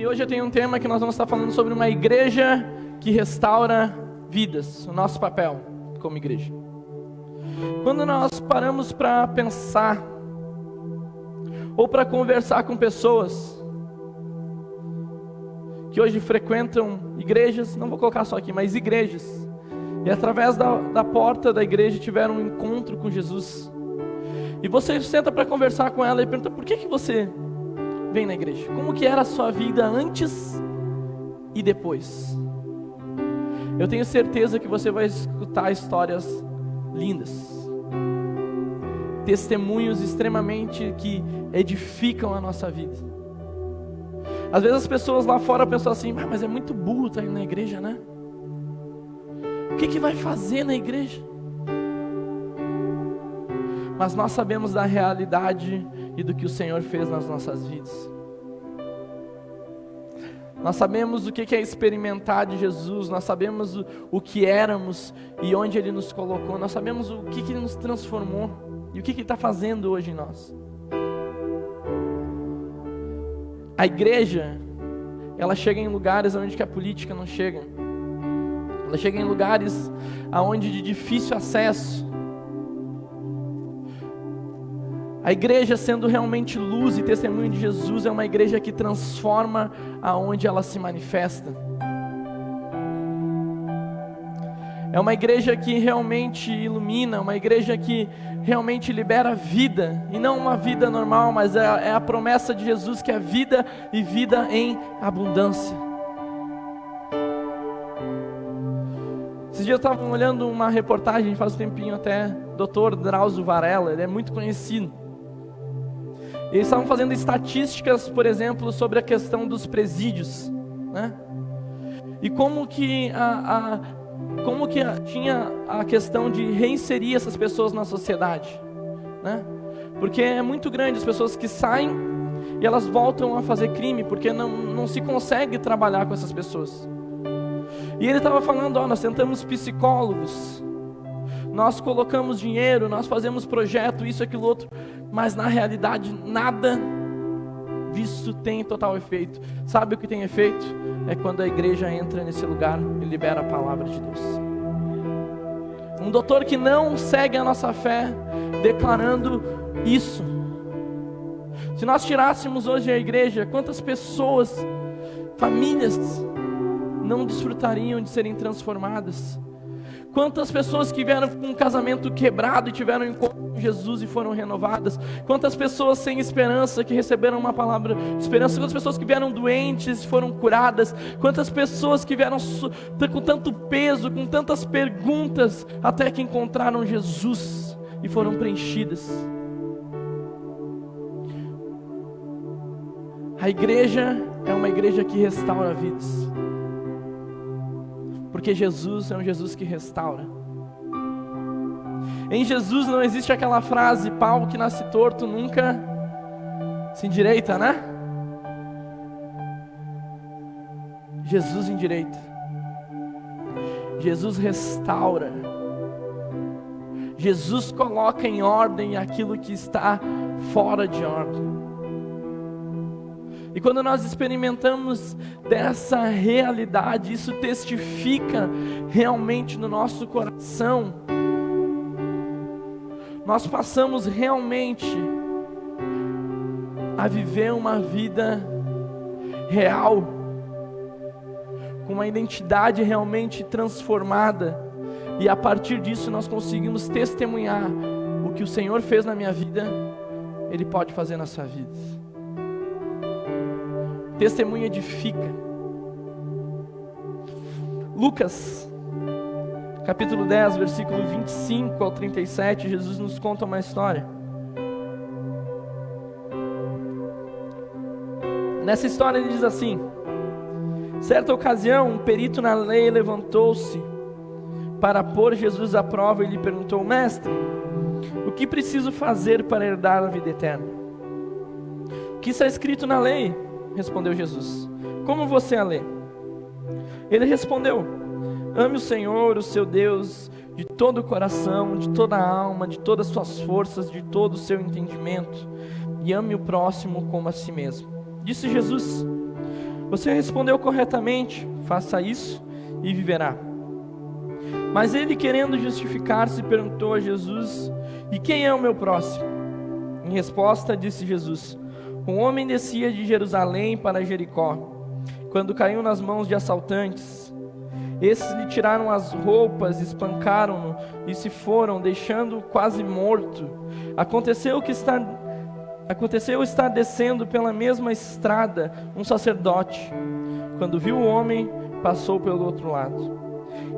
hoje eu tenho um tema que nós vamos estar falando sobre uma igreja que restaura vidas, o nosso papel como igreja. Quando nós paramos para pensar, ou para conversar com pessoas que hoje frequentam igrejas, não vou colocar só aqui, mas igrejas, e através da porta da igreja tiveram um encontro com Jesus, e você senta para conversar com ela e pergunta: por que você vem na igreja? Como que era a sua vida antes e depois? Eu tenho certeza que você vai escutar histórias lindas, testemunhos extremamente que edificam a nossa vida. Às vezes as pessoas lá fora pensam assim: mas é muito burro estar indo na igreja, né? O que vai fazer na igreja? Mas nós sabemos da realidade e do que o Senhor fez nas nossas vidas. Nós sabemos o que é experimentar de Jesus, nós sabemos o que éramos e onde Ele nos colocou, nós sabemos o que Ele nos transformou e o que Ele está fazendo hoje em nós. A igreja, ela chega em lugares onde que a política não chega. Ela chega em lugares onde de difícil acesso. A igreja, sendo realmente luz e testemunho de Jesus, é uma igreja que transforma aonde ela se manifesta. É uma igreja que realmente ilumina, uma igreja que realmente libera vida, e não uma vida normal, mas é a promessa de Jesus, que é vida e vida em abundância. Esses dias eu estava olhando uma reportagem, faz um tempinho até, Dr. Drauzio Varela, ele é muito conhecido. Eles estavam fazendo estatísticas, por exemplo, sobre a questão dos presídios, né? E como que tinha a questão de reinserir essas pessoas na sociedade, né? Porque é muito grande as pessoas que saem e elas voltam a fazer crime, porque não se consegue trabalhar com essas pessoas. E ele estava falando: nós tentamos psicólogos, nós colocamos dinheiro, nós fazemos projeto, isso, aquilo, outro, mas na realidade nada disso tem total efeito. Sabe o que tem efeito? É quando a igreja entra nesse lugar e libera a palavra de Deus. Um doutor que não segue a nossa fé declarando isso. Se nós tirássemos hoje a igreja, quantas pessoas, famílias não desfrutariam de serem transformadas? Quantas pessoas que vieram com um casamento quebrado e tiveram um encontro com Jesus e foram renovadas? Quantas pessoas sem esperança que receberam uma palavra de esperança? Quantas pessoas que vieram doentes e foram curadas? Quantas pessoas que vieram com tanto peso, com tantas perguntas, até que encontraram Jesus e foram preenchidas? A igreja é uma igreja que restaura vidas. Porque Jesus é um Jesus que restaura. Em Jesus não existe aquela frase: pau que nasce torto nunca se endireita, né? Jesus endireita. Jesus restaura. Jesus coloca em ordem aquilo que está fora de ordem. E quando nós experimentamos dessa realidade, isso testifica realmente no nosso coração. Nós passamos realmente a viver uma vida real, com uma identidade realmente transformada. E a partir disso nós conseguimos testemunhar o que o Senhor fez na minha vida, Ele pode fazer na sua vida. Testemunho edifica. Lucas, capítulo 10, versículo 25 ao 37, Jesus nos conta uma história. Nessa história ele diz assim: certa ocasião, um perito na lei levantou-se para pôr Jesus à prova e lhe perguntou: mestre, o que preciso fazer para herdar a vida eterna? O que está escrito na lei? Respondeu Jesus. Como você a lê? Ele respondeu: ame o Senhor, o seu Deus, de todo o coração, de toda a alma, de todas as suas forças, de todo o seu entendimento, e ame o próximo como a si mesmo. Disse Jesus: Você respondeu corretamente, faça isso e viverá. Mas ele, querendo justificar-se, perguntou a Jesus: e quem é o meu próximo? Em resposta, disse Jesus: um homem descia de Jerusalém para Jericó, quando caiu nas mãos de assaltantes. Esses lhe tiraram as roupas, espancaram-no e se foram, deixando-o quase morto. Aconteceu estar descendo pela mesma estrada um sacerdote. Quando viu o homem, passou pelo outro lado.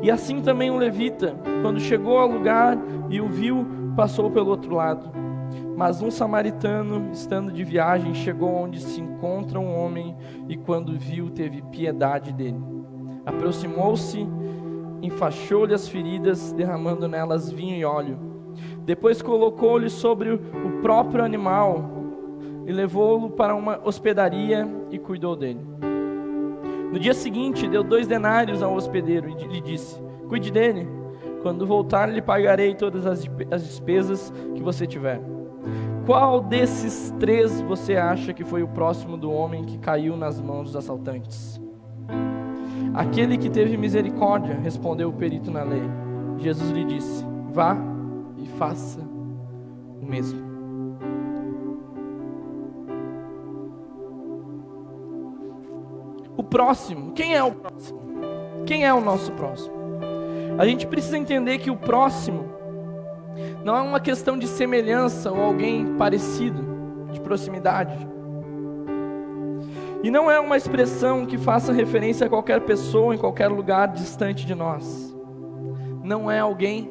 E assim também um levita, quando chegou ao lugar e o viu, passou pelo outro lado. Mas um samaritano, estando de viagem, chegou onde se encontra um homem e quando viu, teve piedade dele. Aproximou-se, enfaixou-lhe as feridas, derramando nelas vinho e óleo. Depois colocou-lhe sobre o próprio animal e levou-o para uma hospedaria e cuidou dele. No dia seguinte, deu 2 denários ao hospedeiro e lhe disse: cuide dele, quando voltar lhe pagarei todas as despesas que você tiver. Qual desses 3 você acha que foi o próximo do homem que caiu nas mãos dos assaltantes? Aquele que teve misericórdia, respondeu o perito na lei. Jesus lhe disse: vá e faça o mesmo. O próximo, quem é o próximo? Quem é o nosso próximo? A gente precisa entender que o próximo não é uma questão de semelhança ou alguém parecido, de proximidade. E não é uma expressão que faça referência a qualquer pessoa em qualquer lugar distante de nós. Não é alguém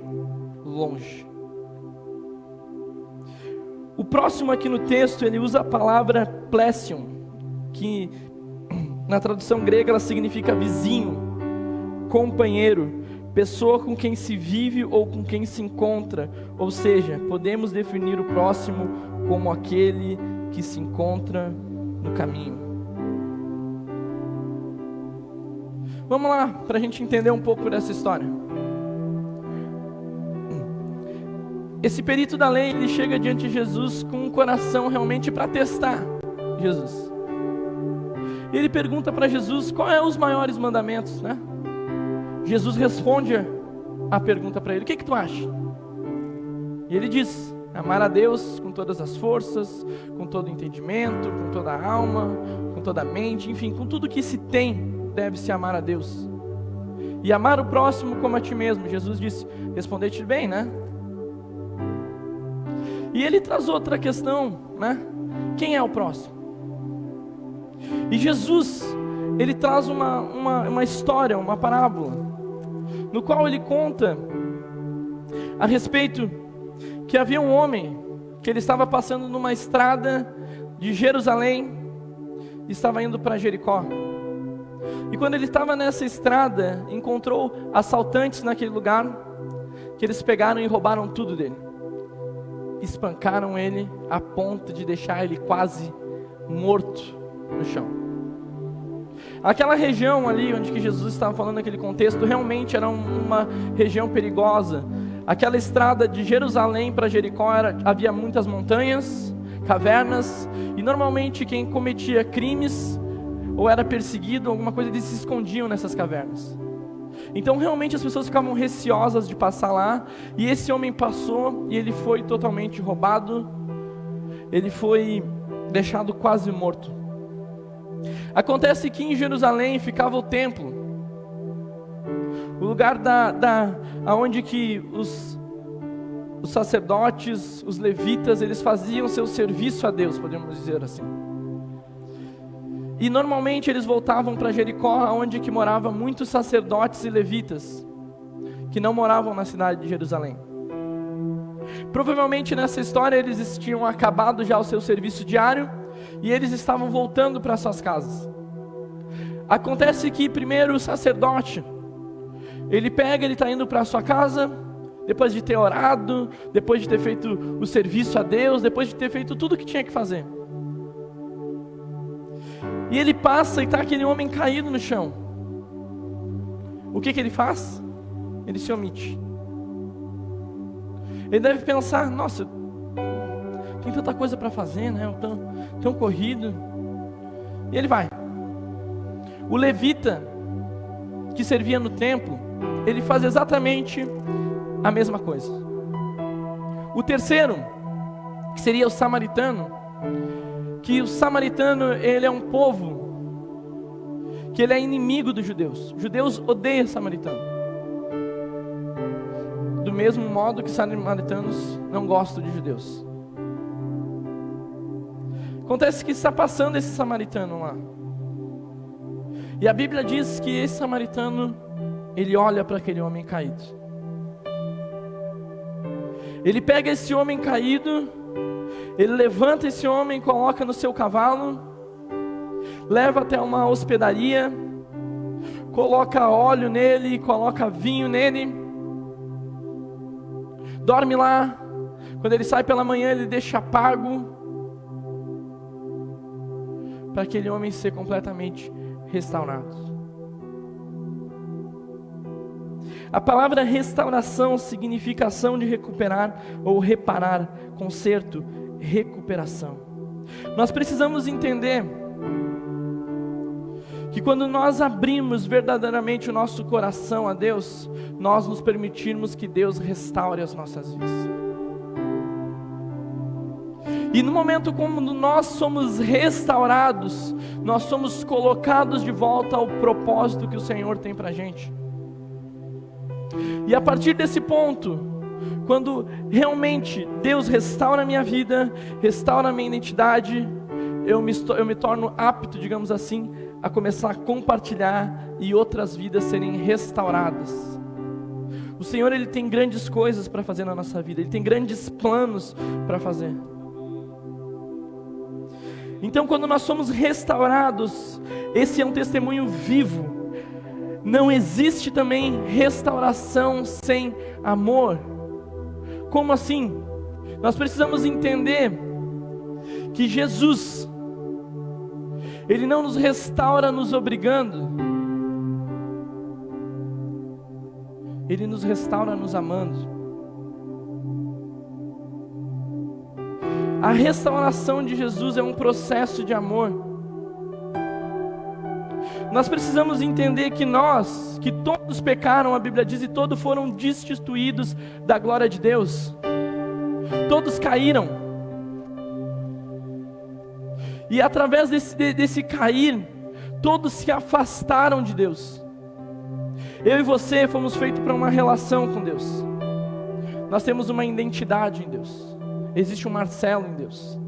longe. O próximo aqui no texto, ele usa a palavra plésion, que na tradução grega ela significa vizinho, companheiro, pessoa com quem se vive ou com quem se encontra. Ou seja, podemos definir o próximo como aquele que se encontra no caminho. Vamos lá, para a gente entender um pouco dessa história. Esse perito da lei, ele chega diante de Jesus com um coração realmente para testar Jesus. E ele pergunta para Jesus quais são os maiores mandamentos, né? Jesus responde a pergunta para ele: o que tu acha? E ele diz: amar a Deus com todas as forças, com todo o entendimento, com toda a alma, com toda a mente, enfim, com tudo que se tem, deve-se amar a Deus. E amar o próximo como a ti mesmo. Jesus disse: respondeste bem, né? E ele traz outra questão, né? Quem é o próximo? E Jesus, ele traz uma história, uma parábola, no qual ele conta a respeito que havia um homem que ele estava passando numa estrada de Jerusalém e estava indo para Jericó. E quando ele estava nessa estrada, encontrou assaltantes naquele lugar, que eles pegaram e roubaram tudo dele. Espancaram ele a ponto de deixar ele quase morto no chão. Aquela região ali onde que Jesus estava falando naquele contexto, realmente era uma região perigosa. Aquela estrada de Jerusalém para Jericó, havia muitas montanhas, cavernas, e normalmente quem cometia crimes ou era perseguido, alguma coisa, eles se escondiam nessas cavernas. Então realmente as pessoas ficavam receosas de passar lá, e esse homem passou e ele foi totalmente roubado, ele foi deixado quase morto. Acontece que em Jerusalém ficava o templo, o lugar onde que os sacerdotes, os levitas, eles faziam seu serviço a Deus, podemos dizer assim. E normalmente eles voltavam para Jericó, onde que moravam muitos sacerdotes e levitas, que não moravam na cidade de Jerusalém. Provavelmente nessa história eles tinham acabado já o seu serviço diário, e eles estavam voltando para suas casas. Acontece que primeiro o sacerdote, ele está indo para sua casa, depois de ter orado, depois de ter feito o serviço a Deus, depois de ter feito tudo o que tinha que fazer. E ele passa e está aquele homem caído no chão. O que ele faz? Ele se omite. Ele deve pensar: nossa, tem tanta coisa para fazer, né? Tão corrido. E ele vai. O levita, que servia no templo, ele faz exatamente a mesma coisa. O terceiro, que seria o samaritano, que o samaritano, ele é um povo que ele é inimigo dos judeus. Os judeus odeiam samaritano, do mesmo modo que samaritanos não gostam de judeus. Acontece que está passando esse samaritano lá, e a Bíblia diz que esse samaritano, ele olha para aquele homem caído. Ele pega esse homem caído, ele levanta esse homem, coloca no seu cavalo, leva até uma hospedaria, coloca óleo nele, coloca vinho nele, dorme lá. Quando ele sai pela manhã, ele deixa pago, para aquele homem ser completamente restaurado. A palavra restauração significa ação de recuperar ou reparar, conserto, recuperação. Nós precisamos entender que quando nós abrimos verdadeiramente o nosso coração a Deus, nós nos permitirmos que Deus restaure as nossas vidas. E no momento como nós somos restaurados, nós somos colocados de volta ao propósito que o Senhor tem para a gente. E a partir desse ponto, quando realmente Deus restaura a minha vida, restaura a minha identidade, eu me torno apto, digamos assim, a começar a compartilhar e outras vidas serem restauradas. O Senhor, Ele tem grandes coisas para fazer na nossa vida, Ele tem grandes planos para fazer. Então, quando nós somos restaurados, esse é um testemunho vivo. Não existe também restauração sem amor. Como assim? Nós precisamos entender que Jesus, Ele não nos restaura nos obrigando, Ele nos restaura nos amando. A restauração de Jesus é um processo de amor. Nós precisamos entender que que todos pecaram, a Bíblia diz, e todos foram destituídos da glória de Deus. Todos caíram. E através desse cair, todos se afastaram de Deus. Eu e você fomos feitos para uma relação com Deus. Nós temos uma identidade em Deus. Existe um Marcelo em Deus.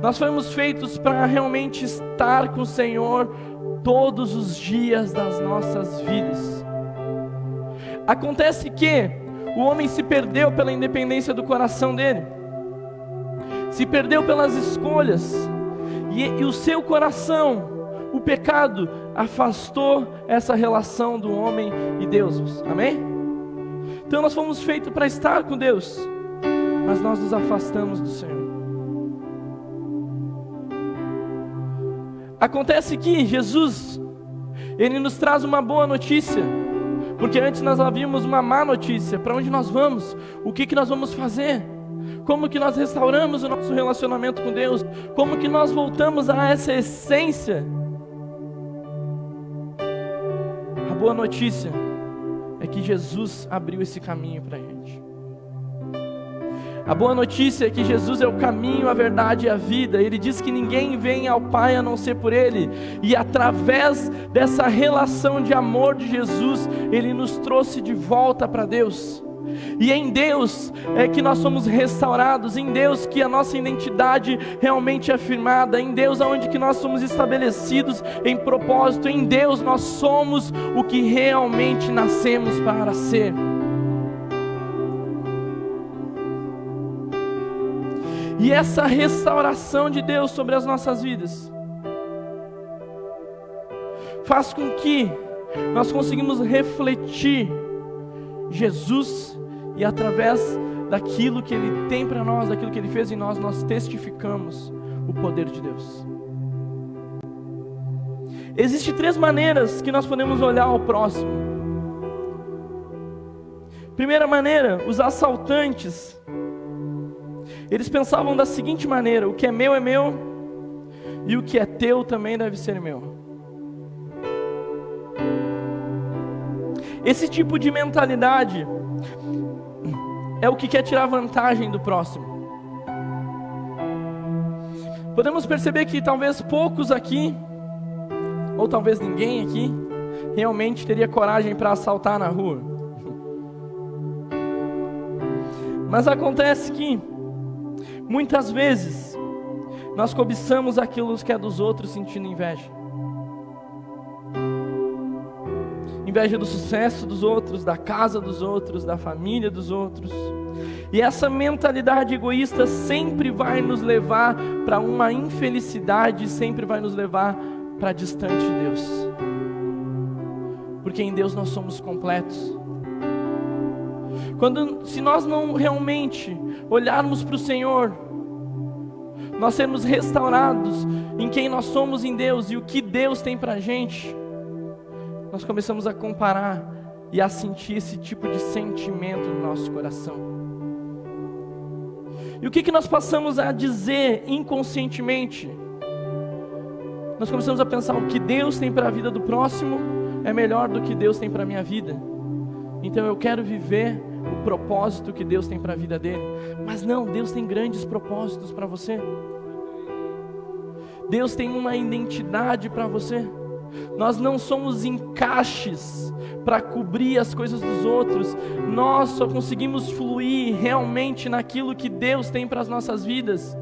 Nós fomos feitos para realmente estar com o Senhor todos os dias das nossas vidas. Acontece que o homem se perdeu pela independência do coração dele, se perdeu pelas escolhas, e o seu coração, o pecado, afastou essa relação do homem e Deus. Amém? Então nós fomos feitos para estar com Deus, mas nós nos afastamos do Senhor. Acontece que Jesus, Ele nos traz uma boa notícia, porque antes nós havíamos uma má notícia. Para onde nós vamos? O que nós vamos fazer? Como que nós restauramos o nosso relacionamento com Deus? Como que nós voltamos a essa essência? A boa notícia é que Jesus abriu esse caminho para a gente. A boa notícia é que Jesus é o caminho, a verdade e a vida. Ele diz que ninguém vem ao Pai a não ser por Ele. E através dessa relação de amor de Jesus, Ele nos trouxe de volta para Deus. E em Deus é que nós somos restaurados, em Deus que a nossa identidade realmente é firmada, em Deus aonde que nós somos estabelecidos em propósito, em Deus nós somos o que realmente nascemos para ser. E essa restauração de Deus sobre as nossas vidas faz com que nós conseguimos refletir Jesus, e através daquilo que Ele tem para nós, daquilo que Ele fez em nós, nós testificamos o poder de Deus. Existem 3 maneiras que nós podemos olhar ao próximo. Primeira maneira, os assaltantes, eles pensavam da seguinte maneira: o que é meu, e o que é teu também deve ser meu. Esse tipo de mentalidade é o que quer tirar vantagem do próximo. Podemos perceber que talvez poucos aqui, ou talvez ninguém aqui, realmente teria coragem para assaltar na rua. Mas acontece que, muitas vezes, nós cobiçamos aquilo que é dos outros sentindo inveja. Inveja do sucesso dos outros, da casa dos outros, da família dos outros. E essa mentalidade egoísta sempre vai nos levar para uma infelicidade, sempre vai nos levar para distante de Deus. Porque em Deus nós somos completos. Se nós não realmente olharmos para o Senhor, nós sermos restaurados em quem nós somos em Deus e o que Deus tem para a gente, nós começamos a comparar e a sentir esse tipo de sentimento no nosso coração. E o que nós passamos a dizer inconscientemente? Nós começamos a pensar: o que Deus tem para a vida do próximo é melhor do que Deus tem para a minha vida. Então eu quero viver o propósito que Deus tem para a vida dele. Mas não, Deus tem grandes propósitos para você. Deus tem uma identidade para você. Nós não somos encaixes para cobrir as coisas dos outros. Nós só conseguimos fluir realmente naquilo que Deus tem para as nossas vidas.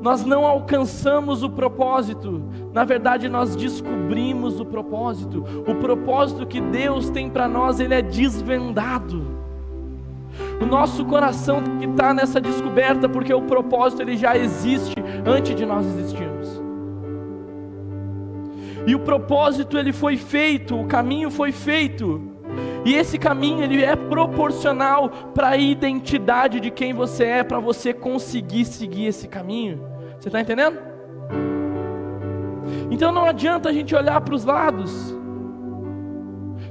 Nós não alcançamos o propósito, na verdade nós descobrimos o propósito. O propósito que Deus tem para nós, ele é desvendado. O nosso coração tem que estar nessa descoberta, porque o propósito ele já existe antes de nós existirmos. E o propósito ele foi feito, o caminho foi feito. E esse caminho ele é proporcional para a identidade de quem você é, para você conseguir seguir esse caminho. Você está entendendo? Então não adianta a gente olhar para os lados.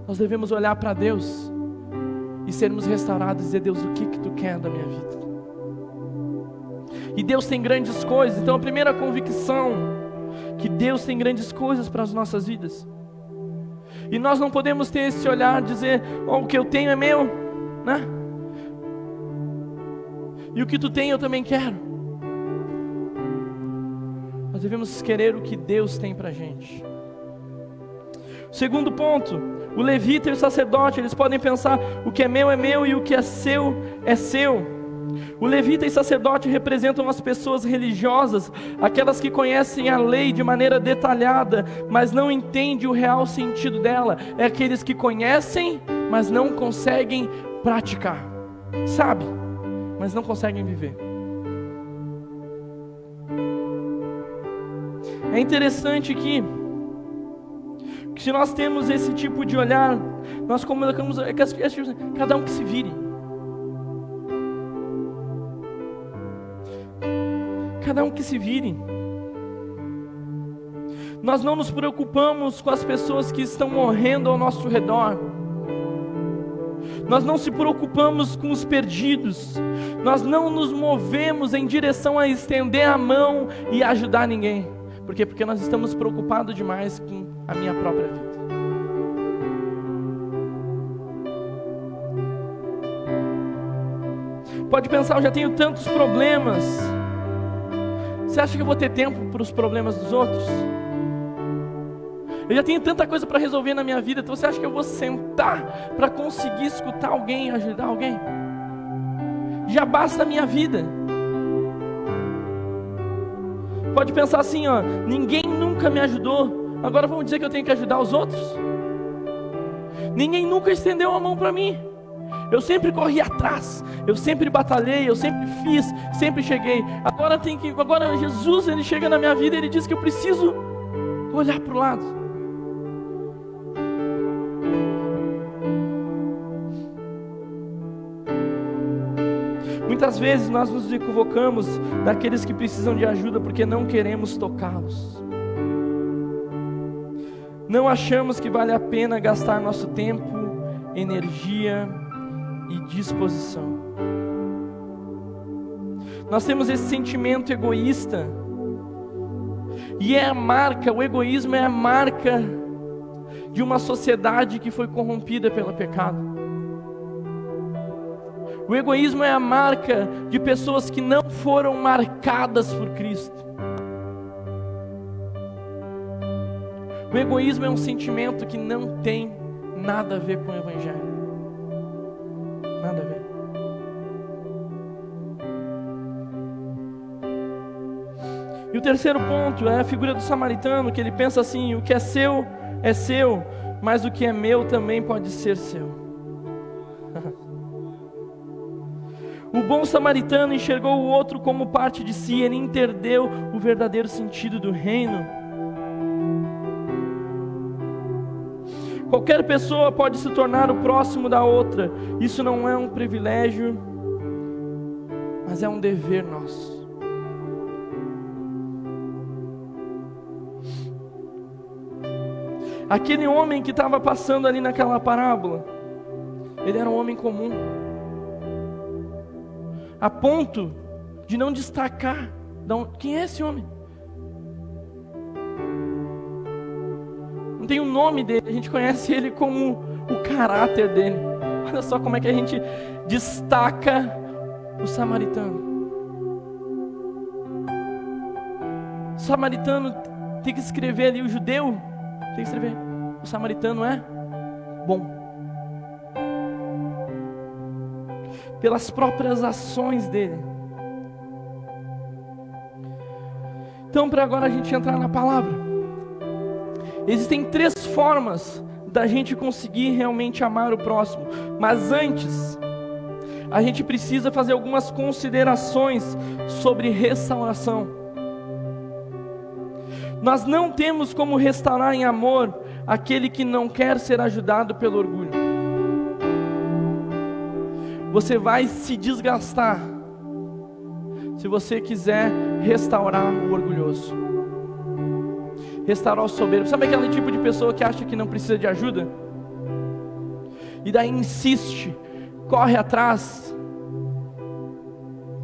Nós devemos olhar para Deus e sermos restaurados e dizer: Deus, o que tu quer da minha vida? E Deus tem grandes coisas. Então a primeira convicção, que Deus tem grandes coisas para as nossas vidas. E nós não podemos ter esse olhar, dizer: o que eu tenho é meu, né? E o que tu tem eu também quero. Nós devemos querer o que Deus tem para a gente. Segundo ponto, o levita e o sacerdote, eles podem pensar: o que é meu e o que é seu é seu. O levita e sacerdote representam as pessoas religiosas, aquelas que conhecem a lei de maneira detalhada, mas não entendem o real sentido dela. É aqueles que conhecem, mas não conseguem praticar. Sabe, mas não conseguem viver. É interessante que se nós temos esse tipo de olhar, nós colocamos cada um que se vire. Cada um que se vire. Nós não nos preocupamos com as pessoas que estão morrendo ao nosso redor. Nós não se preocupamos com os perdidos. Nós não nos movemos em direção a estender a mão e ajudar ninguém. Por quê? Porque nós estamos preocupados demais com a minha própria vida. Pode pensar: eu já tenho tantos problemas. Você acha que eu vou ter tempo para os problemas dos outros? Eu já tenho tanta coisa para resolver na minha vida. Então você acha que eu vou sentar para conseguir escutar alguém, ajudar alguém? Já basta a minha vida. Pode pensar assim: ninguém nunca me ajudou, agora vamos dizer que eu tenho que ajudar os outros? Ninguém nunca estendeu a mão para mim. Eu sempre corri atrás, eu sempre batalhei, eu sempre fiz, sempre cheguei. Agora Jesus, ele chega na minha vida e ele diz que eu preciso olhar para o lado. Muitas vezes nós nos equivocamos daqueles que precisam de ajuda porque não queremos tocá-los. Não achamos que vale a pena gastar nosso tempo, energia e disposição. Nós temos esse sentimento egoísta. E é a marca, o egoísmo é a marca de uma sociedade que foi corrompida pelo pecado. O egoísmo é a marca de pessoas que não foram marcadas por Cristo. O egoísmo é um sentimento que não tem nada a ver com o Evangelho. Nada a ver. E o terceiro ponto é a figura do samaritano, que ele pensa assim: o que é seu, mas o que é meu também pode ser seu. O bom samaritano enxergou o outro como parte de si, ele entendeu o verdadeiro sentido do reino. Qualquer pessoa pode se tornar o próximo da outra, isso não é um privilégio, mas é um dever nosso. Aquele homem que estava passando ali naquela parábola, ele era um homem comum, a ponto de não destacar quem é esse homem. Não tem o nome dele, a gente conhece ele como o caráter dele. Olha só como é que a gente destaca o samaritano. O samaritano tem que escrever ali, o judeu tem que escrever: o samaritano é bom. Pelas próprias ações dele. Então, para agora a gente entrar na palavra, existem 3 formas da gente conseguir realmente amar o próximo. Mas antes, a gente precisa fazer algumas considerações sobre restauração. Nós não temos como restaurar em amor aquele que não quer ser ajudado pelo orgulho. Você vai se desgastar se você quiser restaurar o orgulhoso, restaurar o soberbo. Sabe aquele tipo de pessoa que acha que não precisa de ajuda? E daí insiste, corre atrás.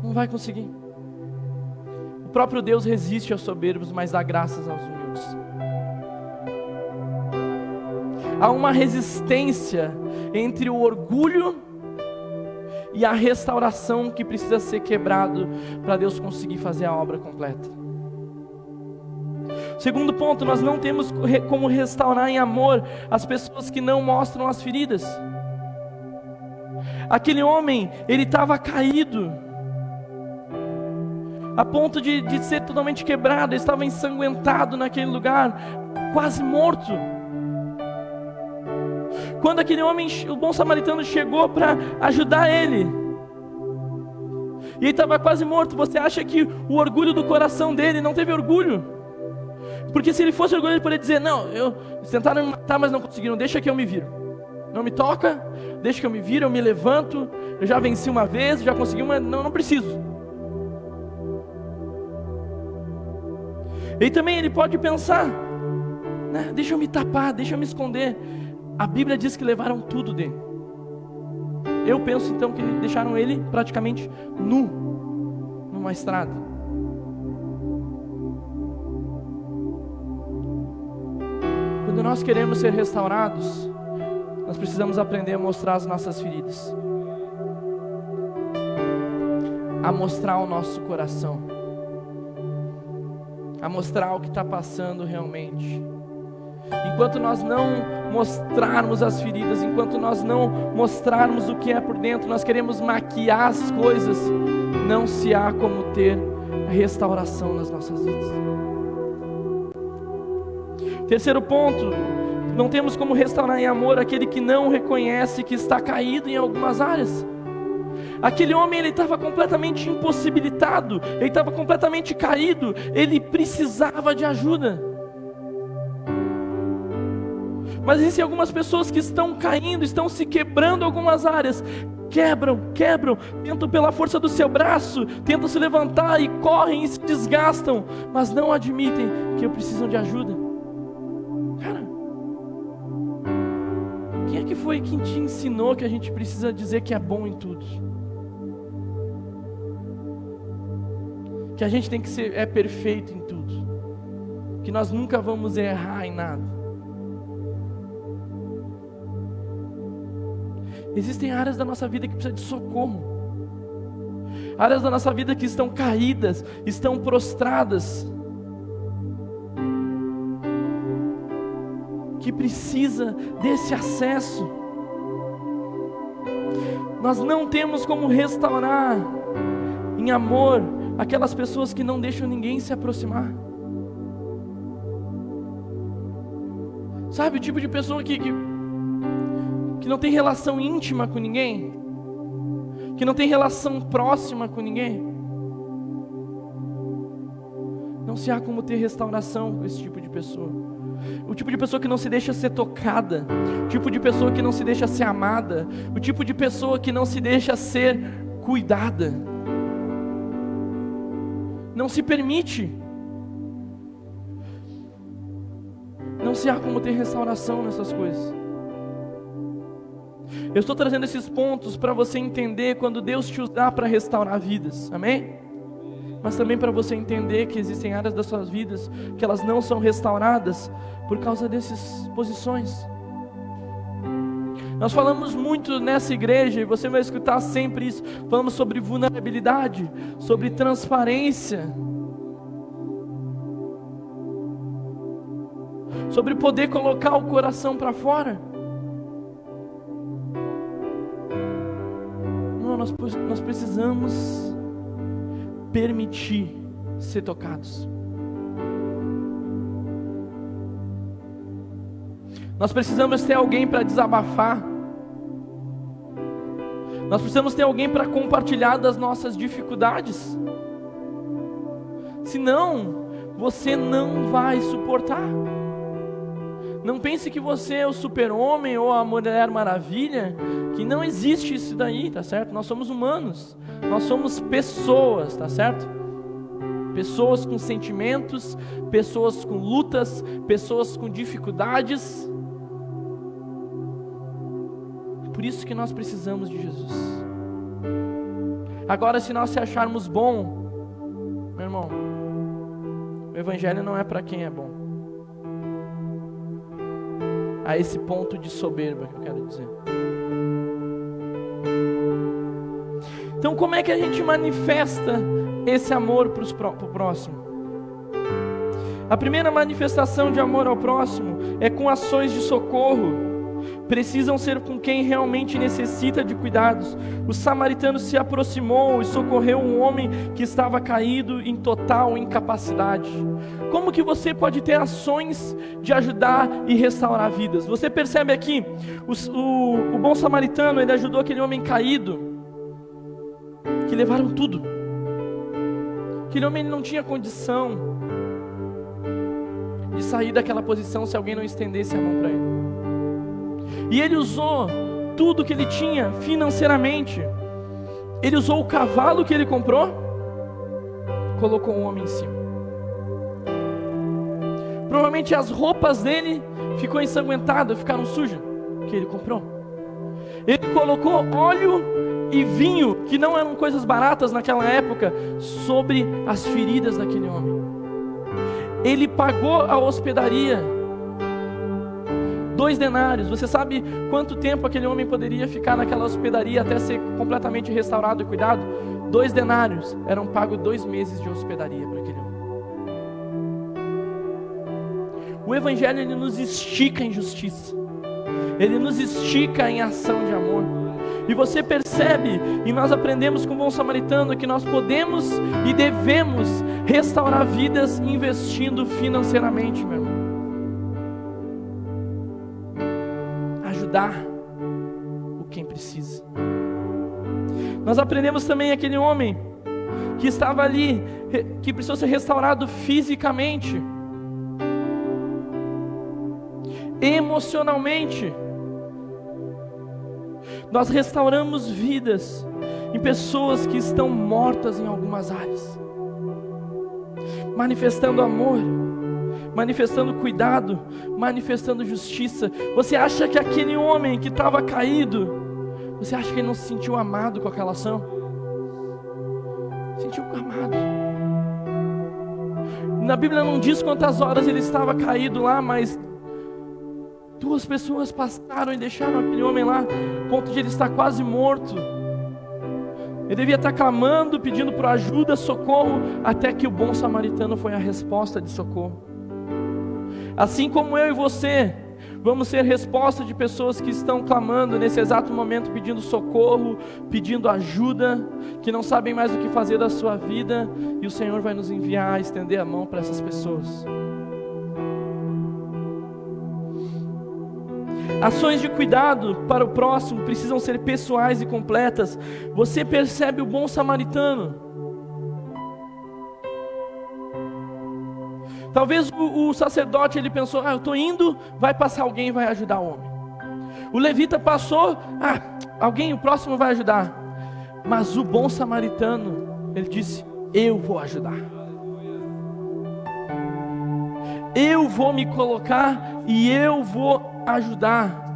Não vai conseguir. O próprio Deus resiste aos soberbos, mas dá graças aos humildes. Há uma resistência entre o orgulho e a restauração que precisa ser quebrado para Deus conseguir fazer a obra completa. Segundo ponto, nós não temos como restaurar em amor as pessoas que não mostram as feridas. Aquele homem, ele estava caído, a ponto de ser totalmente quebrado, ele estava ensanguentado naquele lugar, quase morto. Quando aquele homem, o bom samaritano, chegou para ajudar ele, e ele estava quase morto, você acha que o orgulho do coração dele não teve orgulho? Porque se ele fosse orgulhoso, ele poderia dizer: não, eles tentaram me matar, mas não conseguiram, deixa que eu me viro. Não me toca, deixa que eu me viro, eu me levanto, eu já venci uma vez, já consegui uma, não preciso. E também ele pode pensar, né, deixa eu me tapar, deixa eu me esconder. A Bíblia diz que levaram tudo dele. Eu penso então que deixaram ele praticamente nu, numa estrada. Quando nós queremos ser restaurados, nós precisamos aprender a mostrar as nossas feridas, a mostrar o nosso coração, a mostrar o que está passando realmente. Enquanto nós não mostrarmos as feridas, enquanto nós não mostrarmos o que é por dentro, nós queremos maquiar as coisas, não se há como ter restauração nas nossas vidas. Terceiro ponto, não temos como restaurar em amor aquele que não reconhece que está caído em algumas áreas. Aquele homem, ele estava completamente impossibilitado, ele estava completamente caído, ele precisava de ajuda. Mas existem algumas pessoas que estão caindo, estão se quebrando em algumas áreas, quebram, tentam pela força do seu braço, tentam se levantar e correm e se desgastam, mas não admitem que precisam de ajuda. Cara, quem é que foi quem te ensinou que a gente precisa dizer que é bom em tudo? que a gente tem que ser perfeito em tudo, que nós nunca vamos errar em nada. Existem áreas da nossa vida que precisam de socorro, áreas da nossa vida que estão caídas, estão prostradas, que precisa desse acesso. Nós não temos como restaurar em amor aquelas pessoas que não deixam ninguém se aproximar. Sabe, o tipo de pessoa que não tem relação íntima com ninguém, que não tem relação próxima com ninguém. Não se há como ter restauração com esse tipo de pessoa. O tipo de pessoa que não se deixa ser tocada, o tipo de pessoa que não se deixa ser amada, o tipo de pessoa que não se deixa ser cuidada, não se permite. Não se há como ter restauração nessas coisas. Eu estou trazendo esses pontos para você entender quando Deus te usar para restaurar vidas, amém? Mas também para você entender que existem áreas das suas vidas que elas não são restauradas por causa dessas posições. Nós falamos muito nessa igreja, e você vai escutar sempre isso, falamos sobre vulnerabilidade, sobre transparência, sobre poder colocar o coração para fora. Não, nós precisamos permitir ser tocados. Nós precisamos ter alguém para desabafar. Nós precisamos ter alguém para compartilhar das nossas dificuldades. Senão, você não vai suportar. Não pense que você é o super-homem ou a Mulher Maravilha, que não existe isso daí, tá certo? Nós somos humanos, nós somos pessoas, tá certo? Pessoas com sentimentos, pessoas com lutas, pessoas com dificuldades. Por isso que nós precisamos de Jesus. Agora, se nós se acharmos bom, meu irmão, o Evangelho não é para quem é bom. A esse ponto de soberba que eu quero dizer. Então, como é que a gente manifesta esse amor para o próximo? A primeira manifestação de amor ao próximo é com ações de socorro. Precisam ser com quem realmente necessita de cuidados. O samaritano se aproximou e socorreu um homem que estava caído em total incapacidade. Como que você pode ter ações de ajudar e restaurar vidas? Você percebe aqui, o bom samaritano, ele ajudou aquele homem caído, que levaram tudo. Aquele homem, ele não tinha condição de sair daquela posição se alguém não estendesse a mão para ele. E ele usou tudo que ele tinha financeiramente. Ele usou o cavalo que ele comprou, colocou um homem em cima. Provavelmente as roupas dele ficou ensanguentadas, ficaram sujas, que ele comprou. Ele colocou óleo e vinho, que não eram coisas baratas naquela época, sobre as feridas daquele homem. Ele pagou a hospedaria, 2 denários. Você sabe quanto tempo aquele homem poderia ficar naquela hospedaria até ser completamente restaurado e cuidado? 2 denários eram pagos 2 meses de hospedaria para aquele homem. O Evangelho, ele nos estica em justiça, ele nos estica em ação de amor. E você percebe, e nós aprendemos com o bom samaritano, que nós podemos e devemos restaurar vidas investindo financeiramente, meu irmão. Ajudar o quem precisa. Nós aprendemos também aquele homem que estava ali, que precisou ser restaurado fisicamente, emocionalmente. Nós restauramos vidas em pessoas que estão mortas em algumas áreas, manifestando amor, manifestando cuidado, manifestando justiça. Você acha que aquele homem que estava caído, você acha que ele não se sentiu amado com aquela ação? Sentiu amado. Na Bíblia não diz quantas horas ele estava caído lá, mas 2 pessoas passaram e deixaram aquele homem lá, a ponto de ele estar quase morto. Ele devia estar clamando, pedindo por ajuda, socorro, até que o bom samaritano foi a resposta de socorro. Assim como eu e você, vamos ser resposta de pessoas que estão clamando nesse exato momento, pedindo socorro, pedindo ajuda, que não sabem mais o que fazer da sua vida, e o Senhor vai nos enviar, estender a mão para essas pessoas. Ações de cuidado para o próximo precisam ser pessoais e completas. Você percebe o bom samaritano? Talvez o sacerdote ele pensou: eu estou indo, vai passar alguém e vai ajudar o homem. O levita passou, o próximo vai ajudar. Mas o bom samaritano, ele disse: eu vou ajudar. Eu vou me colocar e eu vou ajudar.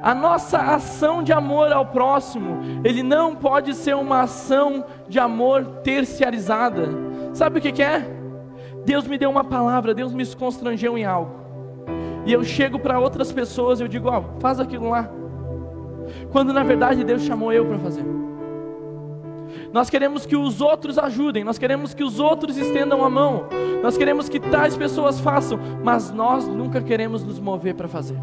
A nossa ação de amor ao próximo, ele não pode ser uma ação de amor terciarizada. Sabe o que é? Deus me deu uma palavra, Deus me constrangeu em algo, e eu chego para outras pessoas e eu digo: faz aquilo lá, quando na verdade Deus chamou eu para fazer. Nós queremos que os outros ajudem, nós queremos que os outros estendam a mão, nós queremos que tais pessoas façam, mas nós nunca queremos nos mover para fazer.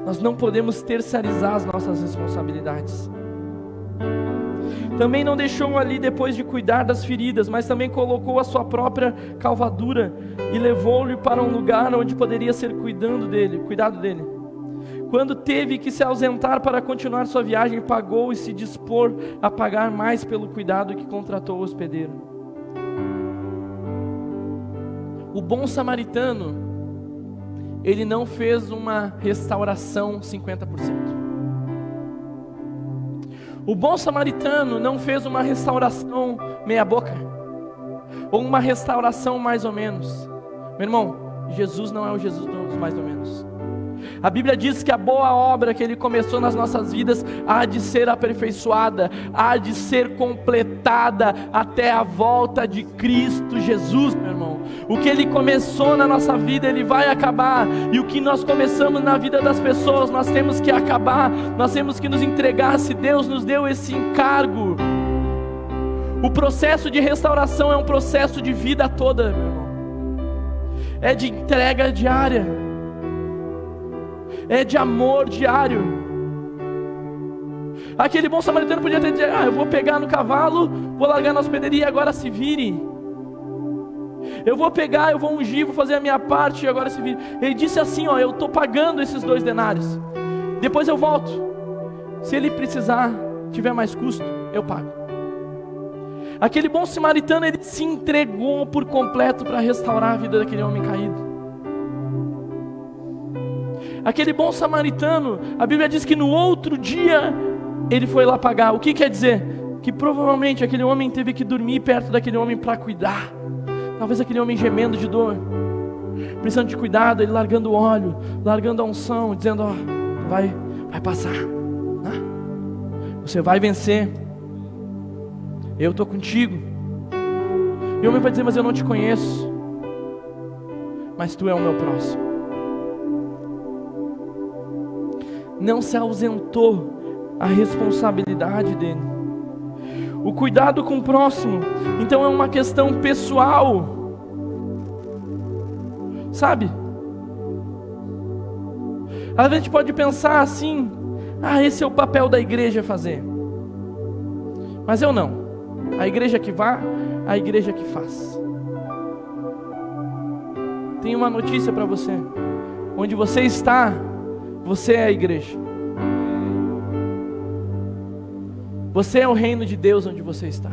Nós não podemos terceirizar as nossas responsabilidades. Também não deixou ali depois de cuidar das feridas, mas também colocou a sua própria calvadura e levou-lhe para um lugar onde poderia ser cuidado dele. Quando teve que se ausentar para continuar sua viagem, pagou e se dispor a pagar mais pelo cuidado que contratou o hospedeiro. O bom samaritano, ele não fez uma restauração 50%. O bom samaritano não fez uma restauração meia boca, ou uma restauração mais ou menos. Meu irmão, Jesus não é o Jesus dos mais ou menos. A Bíblia diz que a boa obra que Ele começou nas nossas vidas há de ser aperfeiçoada, há de ser completada até a volta de Cristo Jesus, meu irmão. O que Ele começou na nossa vida, Ele vai acabar, e o que nós começamos na vida das pessoas, nós temos que acabar, nós temos que nos entregar, se Deus nos deu esse encargo. O processo de restauração é um processo de vida toda, meu irmão. É de entrega diária, é de amor diário. Aquele bom samaritano podia ter dito: eu vou pegar no cavalo, vou largar na hospedaria e agora se vire. Eu vou pegar, eu vou ungir, vou fazer a minha parte e agora se vire. Ele disse assim: eu estou pagando esses 2 denários, depois eu volto. Se ele precisar, tiver mais custo, eu pago. Aquele bom samaritano, ele se entregou por completo para restaurar a vida daquele homem caído. Aquele bom samaritano, a Bíblia diz que no outro dia ele foi lá pagar. O que quer dizer? Que provavelmente aquele homem teve que dormir perto daquele homem para cuidar. Talvez aquele homem gemendo de dor, precisando de cuidado, ele largando o óleo, largando a unção, dizendo: vai passar, né? Você vai vencer, eu estou contigo. E o homem vai dizer: mas eu não te conheço, mas tu é o meu próximo. Não se ausentou a responsabilidade dele. O cuidado com o próximo, então, é uma questão pessoal, sabe? Às vezes a gente pode pensar assim: esse é o papel da igreja fazer. Mas eu não. A igreja que vá, a igreja que faz. Tenho uma notícia para você: onde você está, você é a igreja. Você é o reino de Deus onde você está.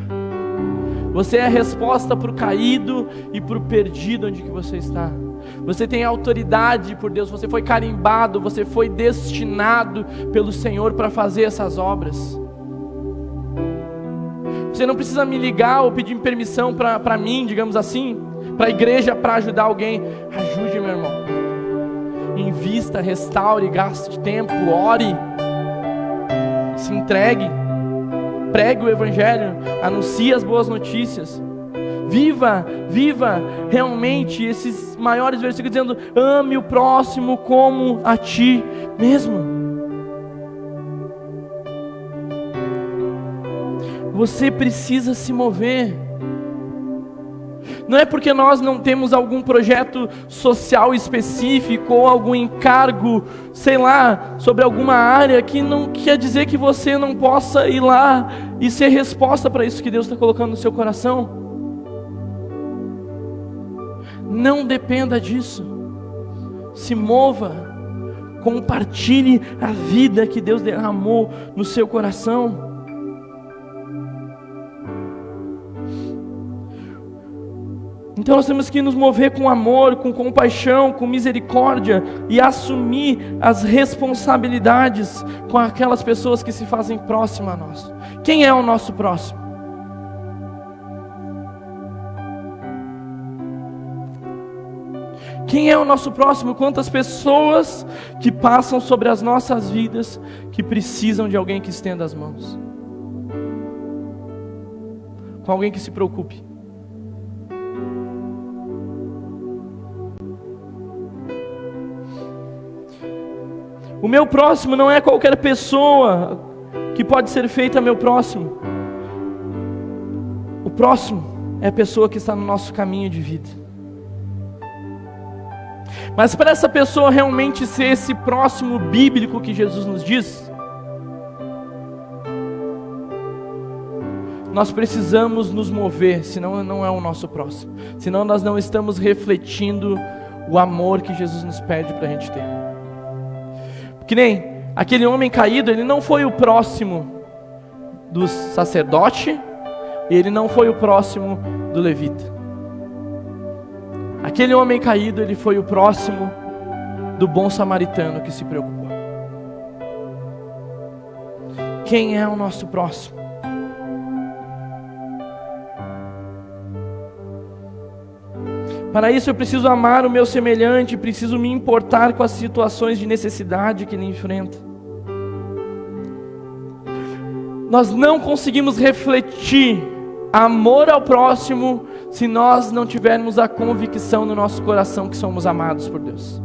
Você é a resposta para o caído e para o perdido onde que você está. Você tem autoridade por Deus, você foi carimbado, você foi destinado pelo Senhor para fazer essas obras. Você não precisa me ligar ou pedir permissão para mim, digamos assim, para a igreja, para ajudar alguém. Ajude, meu irmão. Invista, restaure, gaste tempo, ore, se entregue. pregue o Evangelho, anuncie as boas notícias. Viva realmente esses maiores versículos dizendo: ame o próximo como a ti mesmo. Você precisa se mover. Não é porque nós não temos algum projeto social específico ou algum encargo, sei lá, sobre alguma área, que não quer dizer que você não possa ir lá e ser resposta para isso que Deus está colocando no seu coração. Não dependa disso. Se mova, compartilhe a vida que Deus derramou no seu coração. Então nós temos que nos mover com amor, com compaixão, com misericórdia e assumir as responsabilidades com aquelas pessoas que se fazem próximas a nós. Quem é o nosso próximo? Quem é o nosso próximo? Quantas pessoas que passam sobre as nossas vidas que precisam de alguém que estenda as mãos? Com alguém que se preocupe. O meu próximo não é qualquer pessoa que pode ser feita meu próximo. O próximo é a pessoa que está no nosso caminho de vida. Mas para essa pessoa realmente ser esse próximo bíblico que Jesus nos diz, nós precisamos nos mover, senão não é o nosso próximo. Senão nós não estamos refletindo o amor que Jesus nos pede para a gente ter. Que nem aquele homem caído, ele não foi o próximo do sacerdote, e ele não foi o próximo do levita. Aquele homem caído, ele foi o próximo do bom samaritano que se preocupou. Quem é o nosso próximo? Para isso eu preciso amar o meu semelhante, preciso me importar com as situações de necessidade que ele enfrenta. Nós não conseguimos refletir amor ao próximo se nós não tivermos a convicção no nosso coração que somos amados por Deus.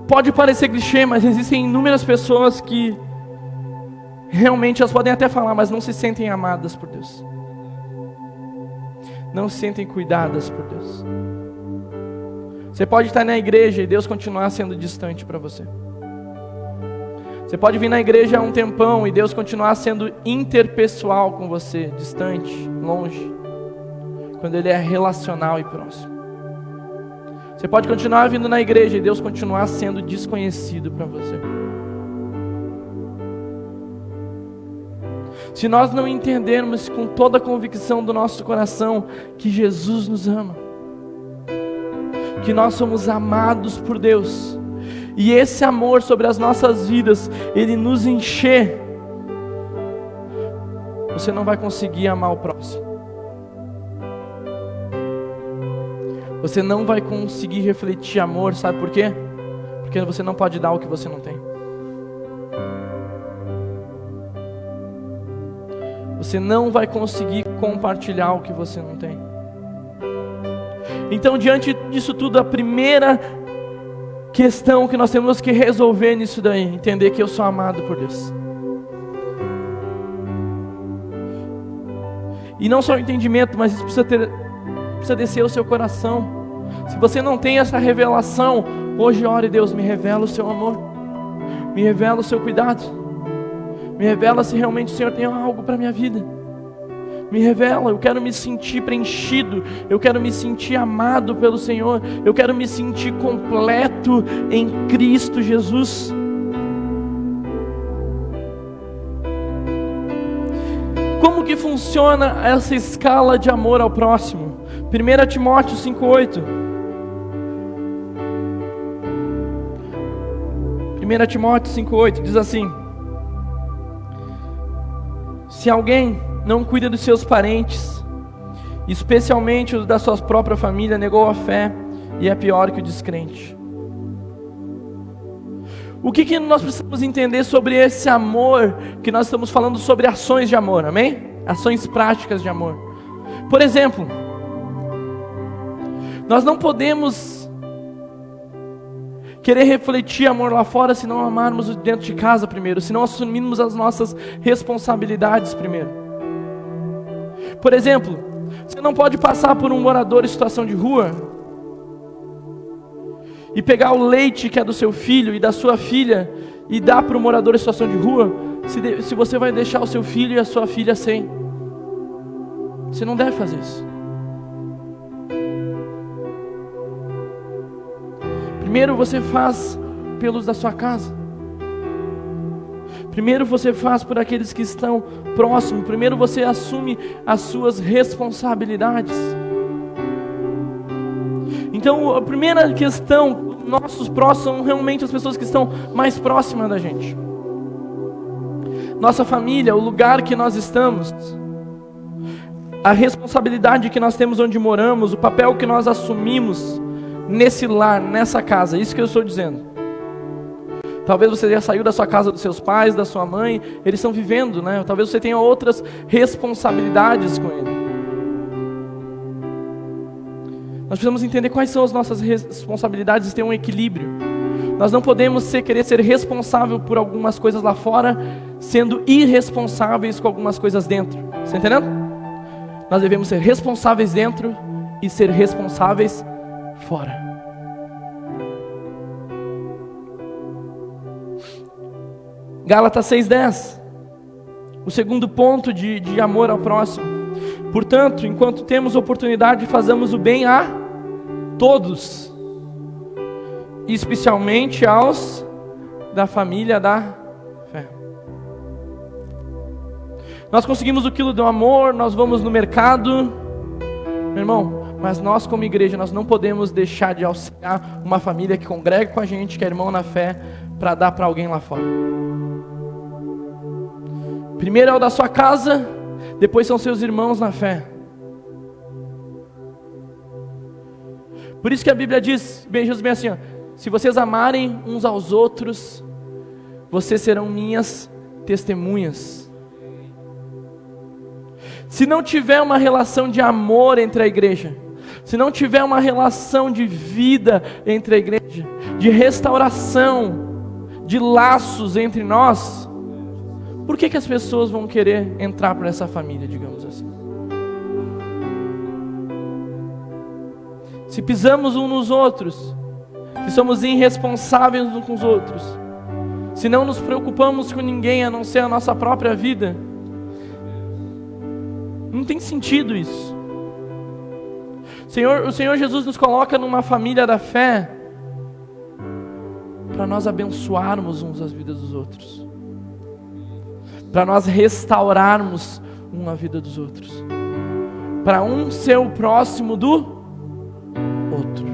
Pode parecer clichê, mas existem inúmeras pessoas que realmente elas podem até falar, mas não se sentem amadas por Deus. Não se sentem cuidadas por Deus. Você pode estar na igreja e Deus continuar sendo distante para você. Você pode vir na igreja há um tempão e Deus continuar sendo interpessoal com você, distante, longe, quando Ele é relacional e próximo. Você pode continuar vindo na igreja e Deus continuar sendo desconhecido para você. Se nós não entendermos com toda a convicção do nosso coração que Jesus nos ama, que nós somos amados por Deus, e esse amor sobre as nossas vidas, ele nos encher, você não vai conseguir amar o próximo. Você não vai conseguir refletir amor, sabe por quê? Porque você não pode dar o que você não tem. Você não vai conseguir compartilhar o que você não tem. Então, diante disso tudo, a primeira questão que nós temos que resolver nisso daí, entender que eu sou amado por Deus. E não só o entendimento, mas isso precisa descer o seu coração. Se você não tem essa revelação, hoje ore: Deus, me revela o seu amor, me revela o seu cuidado. Me revela se realmente o Senhor tem algo para a minha vida. Me revela, eu quero me sentir preenchido, eu quero me sentir amado pelo Senhor, eu quero me sentir completo em Cristo Jesus. Como que funciona essa escala de amor ao próximo? 1 Timóteo 5,8. 1 Timóteo 5,8 diz assim: se alguém não cuida dos seus parentes, especialmente os da sua própria família, negou a fé e é pior que o descrente. O que nós precisamos entender sobre esse amor que nós estamos falando sobre ações de amor, amém? Ações práticas de amor. Por exemplo, nós não podemos querer refletir amor lá fora se não amarmos dentro de casa primeiro, se não assumirmos as nossas responsabilidades primeiro. Por exemplo, você não pode passar por um morador em situação de rua e pegar o leite que é do seu filho e da sua filha e dar para o morador em situação de rua, se você vai deixar o seu filho e a sua filha sem. Você não deve fazer isso. Primeiro você faz pelos da sua casa. Primeiro você faz por aqueles que estão próximos. Primeiro você assume as suas responsabilidades. Então a primeira questão, nossos próximos são realmente as pessoas que estão mais próximas da gente. Nossa família, o lugar que nós estamos, a responsabilidade que nós temos onde moramos, o papel que nós assumimos nesse lar, nessa casa, isso que eu estou dizendo. Talvez você já saiu da sua casa dos seus pais, da sua mãe, eles estão vivendo, né? Talvez você tenha outras responsabilidades com ele. Nós precisamos entender quais são as nossas responsabilidades e ter um equilíbrio. Nós não podemos querer ser responsável por algumas coisas lá fora, sendo irresponsáveis com algumas coisas dentro. Você está entendendo? Nós devemos ser responsáveis dentro e ser responsáveis fora. Gálatas 6:10. O segundo ponto de amor ao próximo. Portanto, enquanto temos oportunidade, façamos o bem a todos, especialmente aos da família da fé. Nós conseguimos o quilo do amor, nós vamos no mercado, meu irmão, mas nós como igreja, nós não podemos deixar de auxiliar uma família que congrega com a gente, que é irmão na fé, para dar para alguém lá fora. Primeiro é o da sua casa, depois são seus irmãos na fé. Por isso que a Bíblia diz, Jesus bem assim, ó, se vocês amarem uns aos outros, vocês serão minhas testemunhas. Se não tiver uma relação de amor entre a igreja, se não tiver uma relação de vida entre a igreja, de restauração, de laços entre nós, por que as pessoas vão querer entrar para essa família, digamos assim? Se pisamos uns nos outros, se somos irresponsáveis uns com os outros, se não nos preocupamos com ninguém a não ser a nossa própria vida, não tem sentido isso. O Senhor Jesus nos coloca numa família da fé para nós abençoarmos uns as vidas dos outros, para nós restaurarmos uma vida dos outros, para um ser o próximo do outro.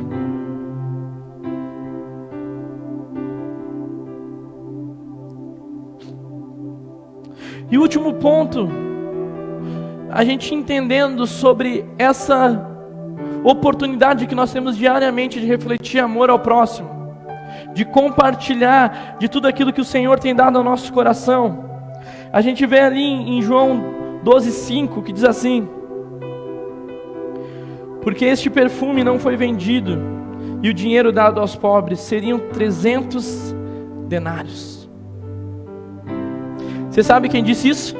E o último ponto, a gente entendendo sobre essa oportunidade que nós temos diariamente de refletir amor ao próximo, de compartilhar de tudo aquilo que o Senhor tem dado ao nosso coração. A gente vê ali em João 12:5 que diz assim: porque este perfume não foi vendido e o dinheiro dado aos pobres seriam 300 denários. Você sabe quem disse isso?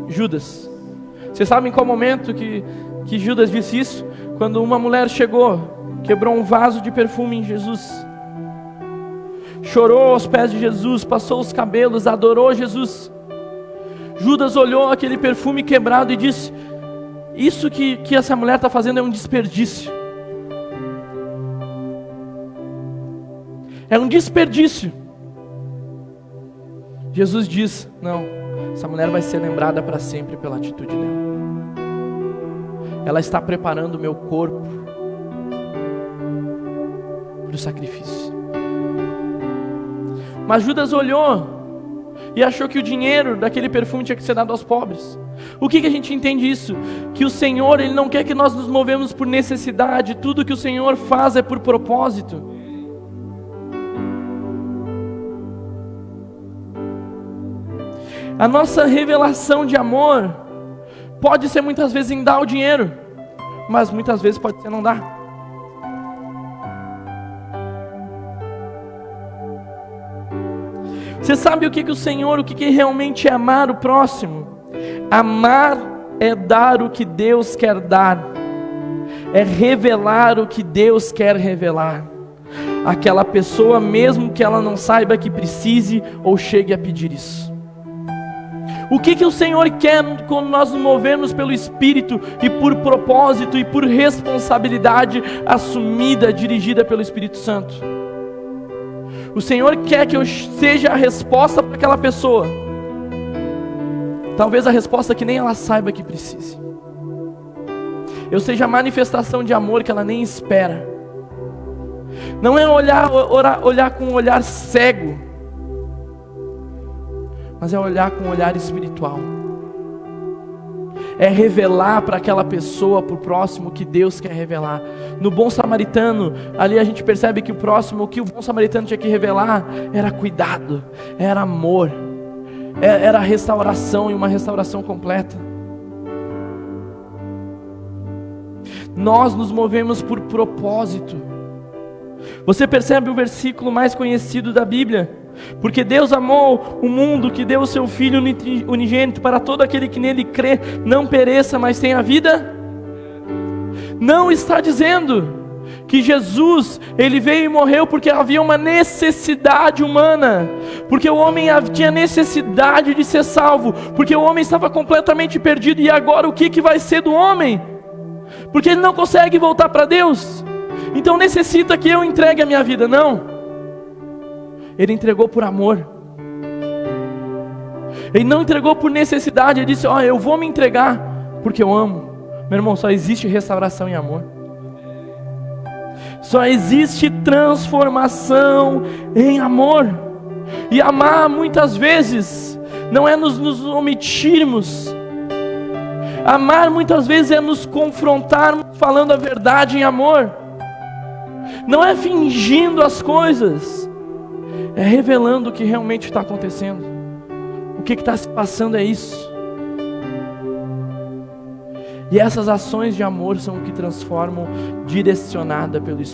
Judas. Você sabe em qual momento que Judas disse isso? Quando uma mulher chegou, quebrou um vaso de perfume em Jesus, chorou aos pés de Jesus, passou os cabelos, adorou Jesus. Judas olhou aquele perfume quebrado e disse: isso que essa mulher está fazendo é um desperdício. É um desperdício. Jesus diz: não, essa mulher vai ser lembrada para sempre pela atitude dela. Ela está preparando o meu corpo para o sacrifício. Mas Judas olhou e achou que o dinheiro daquele perfume tinha que ser dado aos pobres. O que a gente entende isso? Que o Senhor, Ele não quer que nós nos movemos por necessidade. Tudo que o Senhor faz é por propósito. A nossa revelação de amor pode ser muitas vezes em dar o dinheiro, mas muitas vezes pode ser não dar. Você sabe o que o Senhor, o que realmente é amar o próximo? Amar é dar o que Deus quer dar, é revelar o que Deus quer revelar. Aquela pessoa, mesmo que ela não saiba que precise ou chegue a pedir isso. O que o Senhor quer quando nós nos movermos pelo Espírito e por propósito e por responsabilidade assumida, dirigida pelo Espírito Santo? O Senhor quer que eu seja a resposta para aquela pessoa. Talvez a resposta que nem ela saiba que precise. Eu seja a manifestação de amor que ela nem espera. Não é olhar com um olhar cego, mas é olhar com um olhar espiritual. É revelar para aquela pessoa, para o próximo, o que Deus quer revelar. No bom samaritano, ali a gente percebe que o próximo, o que o bom samaritano tinha que revelar, era cuidado, era amor, era restauração, e uma restauração completa. Nós nos movemos por propósito. Você percebe o versículo mais conhecido da Bíblia? Porque Deus amou o mundo, que deu o seu Filho unigênito, para todo aquele que nele crê, não pereça, mas tenha vida. Não está dizendo que Jesus, ele veio e morreu porque havia uma necessidade humana, porque o homem tinha necessidade de ser salvo, porque o homem estava completamente perdido, e agora o que vai ser do homem? Porque ele não consegue voltar para Deus, então necessita que eu entregue a minha vida. Não. Ele entregou por amor. Ele não entregou por necessidade. Ele disse, eu vou me entregar porque eu amo. Meu irmão, só existe restauração em amor. Só existe transformação em amor. E amar muitas vezes não é nos omitirmos. Amar muitas vezes é nos confrontarmos falando a verdade em amor. Não é fingindo as coisas, é revelando o que realmente está acontecendo. O que está se passando é isso. E essas ações de amor são o que transformam, direcionada pelo Espírito.